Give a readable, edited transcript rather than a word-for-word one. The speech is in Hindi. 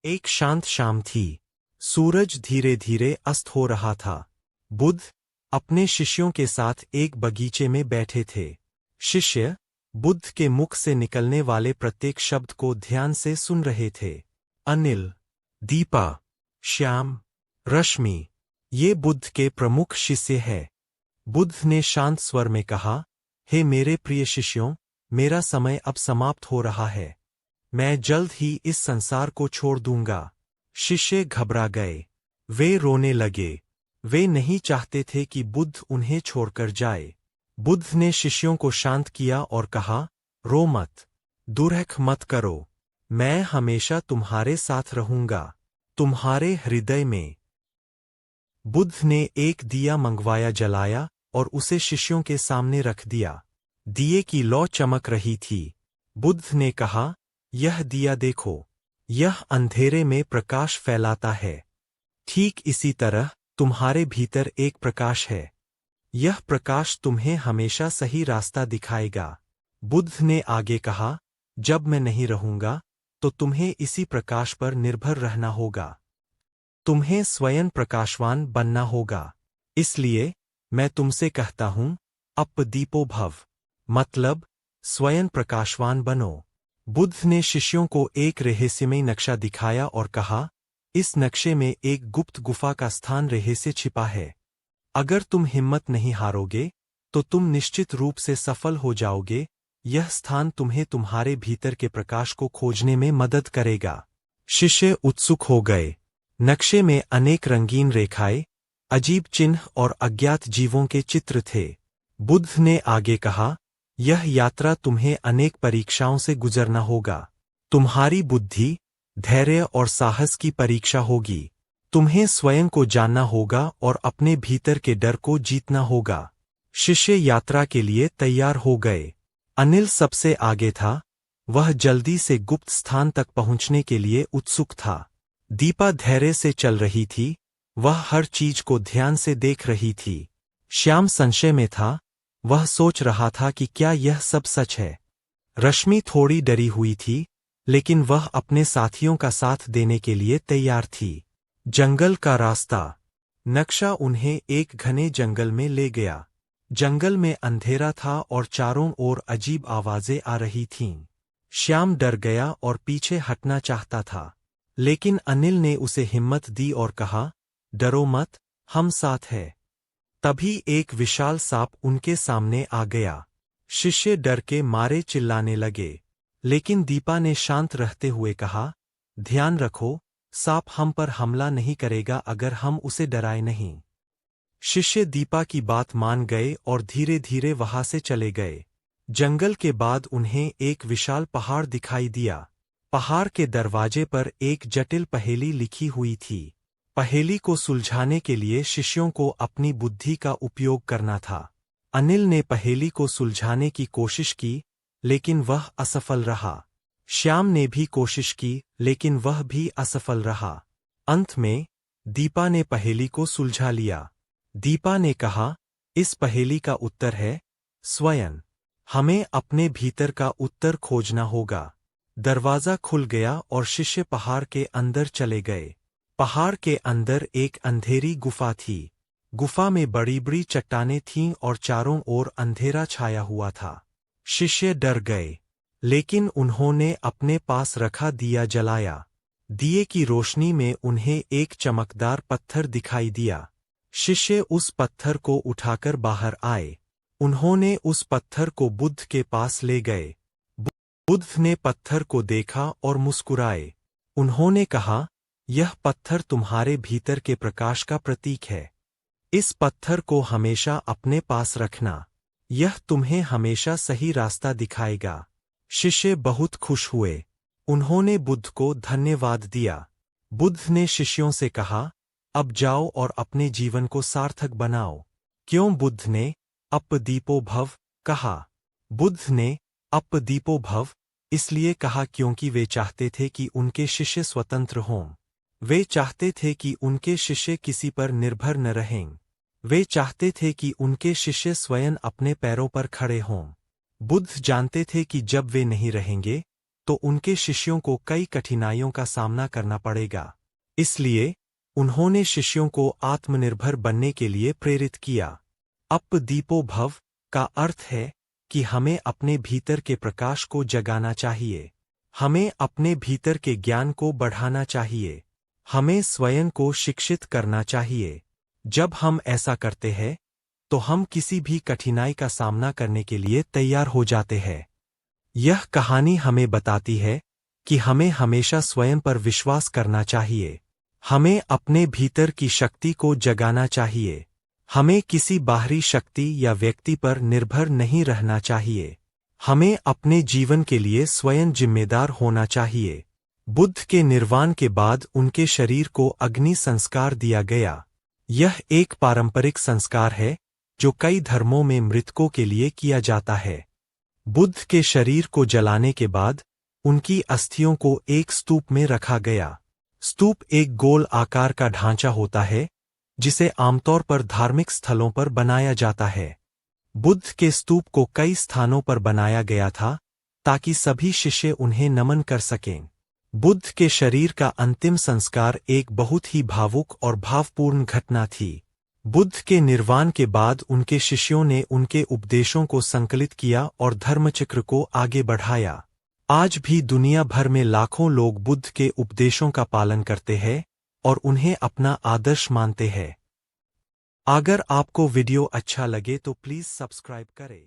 एक शांत शाम थी। सूरज धीरे धीरे अस्त हो रहा था। बुद्ध अपने शिष्यों के साथ एक बगीचे में बैठे थे। शिष्य बुद्ध के मुख से निकलने वाले प्रत्येक शब्द को ध्यान से सुन रहे थे। अनिल, दीपा, श्याम, रश्मि, ये बुद्ध के प्रमुख शिष्य हैं। बुद्ध ने शांत स्वर में कहा, हे मेरे प्रिय शिष्यों, मेरा समय अब समाप्त हो रहा है। मैं जल्द ही इस संसार को छोड़ दूंगा। शिष्य घबरा गए। वे रोने लगे। वे नहीं चाहते थे कि बुद्ध उन्हें छोड़कर जाए। बुद्ध ने शिष्यों को शांत किया और कहा, रो मत, दुर्हक मत करो। मैं हमेशा तुम्हारे साथ रहूंगा, तुम्हारे हृदय में। बुद्ध ने एक दिया मंगवाया, जलाया और उसे शिष्यों के सामने रख दिया। दिए की लौ चमक रही थी। बुद्ध ने कहा, यह दिया देखो, यह अंधेरे में प्रकाश फैलाता है। ठीक इसी तरह तुम्हारे भीतर एक प्रकाश है। यह प्रकाश तुम्हें हमेशा सही रास्ता दिखाएगा। बुद्ध ने आगे कहा, जब मैं नहीं रहूंगा तो तुम्हें इसी प्रकाश पर निर्भर रहना होगा। तुम्हें स्वयं प्रकाशवान बनना होगा। इसलिए मैं तुमसे कहता हूं, अप दीपो भव, मतलब स्वयं प्रकाशवान बनो। बुद्ध ने शिष्यों को एक रहस्यमय नक्शा दिखाया और कहा, इस नक्शे में एक गुप्त गुफा का स्थान रहस्य छिपा है। अगर तुम हिम्मत नहीं हारोगे तो तुम निश्चित रूप से सफल हो जाओगे। यह स्थान तुम्हें तुम्हारे भीतर के प्रकाश को खोजने में मदद करेगा। शिष्य उत्सुक हो गए। नक्शे में अनेक रंगीन रेखाएं, अजीब चिन्ह और अज्ञात जीवों के चित्र थे। बुद्ध ने आगे कहा, यह यात्रा तुम्हें अनेक परीक्षाओं से गुजरना होगा। तुम्हारी बुद्धि, धैर्य और साहस की परीक्षा होगी। तुम्हें स्वयं को जानना होगा और अपने भीतर के डर को जीतना होगा। शिष्य यात्रा के लिए तैयार हो गए। अनिल सबसे आगे था। वह जल्दी से गुप्त स्थान तक पहुंचने के लिए उत्सुक था। दीपा धैर्य से चल रही थी। वह हर चीज को ध्यान से देख रही थी। श्याम संशय में था। वह सोच रहा था कि क्या यह सब सच है। रश्मि थोड़ी डरी हुई थी, लेकिन वह अपने साथियों का साथ देने के लिए तैयार थी। जंगल का रास्ता। नक्शा उन्हें एक घने जंगल में ले गया। जंगल में अंधेरा था और चारों ओर अजीब आवाजें आ रही थीं। श्याम डर गया और पीछे हटना चाहता था, लेकिन अनिल ने उसे हिम्मत दी और कहा, डरो मत, हम साथ हैं। तभी एक विशाल सांप उनके सामने आ गया। शिष्य डर के मारे चिल्लाने लगे, लेकिन दीपा ने शांत रहते हुए कहा, ध्यान रखो, सांप हम पर हमला नहीं करेगा अगर हम उसे डराए नहीं। शिष्य दीपा की बात मान गए और धीरे धीरे वहां से चले गए। जंगल के बाद उन्हें एक विशाल पहाड़ दिखाई दिया। पहाड़ के दरवाजे पर एक जटिल पहेली लिखी हुई थी। पहेली को सुलझाने के लिए शिष्यों को अपनी बुद्धि का उपयोग करना था। अनिल ने पहेली को सुलझाने की कोशिश की, लेकिन वह असफल रहा। श्याम ने भी कोशिश की, लेकिन वह भी असफल रहा। अंत में दीपा ने पहेली को सुलझा लिया। दीपा ने कहा, इस पहेली का उत्तर है स्वयं। हमें अपने भीतर का उत्तर खोजना होगा। दरवाजा खुल गया और शिष्य पहाड़ के अंदर चले गए। पहाड़ के अंदर एक अंधेरी गुफा थी। गुफा में बड़ी बड़ी चट्टानें थीं और चारों ओर अंधेरा छाया हुआ था। शिष्य डर गए, लेकिन उन्होंने अपने पास रखा दिया जलाया। दिए की रोशनी में उन्हें एक चमकदार पत्थर दिखाई दिया। शिष्य उस पत्थर को उठाकर बाहर आए। उन्होंने उस पत्थर को बुद्ध के पास ले गए। बुद्ध ने पत्थर को देखा और मुस्कुराए। उन्होंने कहा, यह पत्थर तुम्हारे भीतर के प्रकाश का प्रतीक है। इस पत्थर को हमेशा अपने पास रखना। यह तुम्हें हमेशा सही रास्ता दिखाएगा। शिष्य बहुत खुश हुए। उन्होंने बुद्ध को धन्यवाद दिया। बुद्ध ने शिष्यों से कहा, अब जाओ और अपने जीवन को सार्थक बनाओ। क्यों बुद्ध ने अप दीपो भव कहा? बुद्ध ने अप दीपो भव इसलिए कहा क्योंकि वे चाहते थे कि उनके शिष्य स्वतंत्र हों। वे चाहते थे कि उनके शिष्य किसी पर निर्भर न रहें। वे चाहते थे कि उनके शिष्य स्वयं अपने पैरों पर खड़े हों। बुद्ध जानते थे कि जब वे नहीं रहेंगे तो उनके शिष्यों को कई कठिनाइयों का सामना करना पड़ेगा। इसलिए उन्होंने शिष्यों को आत्मनिर्भर बनने के लिए प्रेरित किया। अप दीपो भव का अर्थ है कि हमें अपने भीतर के प्रकाश को जगाना चाहिए। हमें अपने भीतर के ज्ञान को बढ़ाना चाहिए। हमें स्वयं को शिक्षित करना चाहिए। जब हम ऐसा करते हैं तो हम किसी भी कठिनाई का सामना करने के लिए तैयार हो जाते हैं। यह कहानी हमें बताती है कि हमें हमेशा स्वयं पर विश्वास करना चाहिए। हमें अपने भीतर की शक्ति को जगाना चाहिए। हमें किसी बाहरी शक्ति या व्यक्ति पर निर्भर नहीं रहना चाहिए। हमें अपने जीवन के लिए स्वयं जिम्मेदार होना चाहिए। बुद्ध के निर्वाण के बाद उनके शरीर को अग्नि संस्कार दिया गया। यह एक पारंपरिक संस्कार है जो कई धर्मों में मृतकों के लिए किया जाता है। बुद्ध के शरीर को जलाने के बाद उनकी अस्थियों को एक स्तूप में रखा गया। स्तूप एक गोल आकार का ढांचा होता है जिसे आमतौर पर धार्मिक स्थलों पर बनाया जाता है। बुद्ध के स्तूप को कई स्थानों पर बनाया गया था ताकि सभी शिष्य उन्हें नमन कर सकें। बुद्ध के शरीर का अंतिम संस्कार एक बहुत ही भावुक और भावपूर्ण घटना थी। बुद्ध के निर्वाण के बाद उनके शिष्यों ने उनके उपदेशों को संकलित किया और धर्मचक्र को आगे बढ़ाया। आज भी दुनिया भर में लाखों लोग बुद्ध के उपदेशों का पालन करते हैं और उन्हें अपना आदर्श मानते हैं। अगर आपको वीडियो अच्छा लगे तो प्लीज़ सब्सक्राइब करें।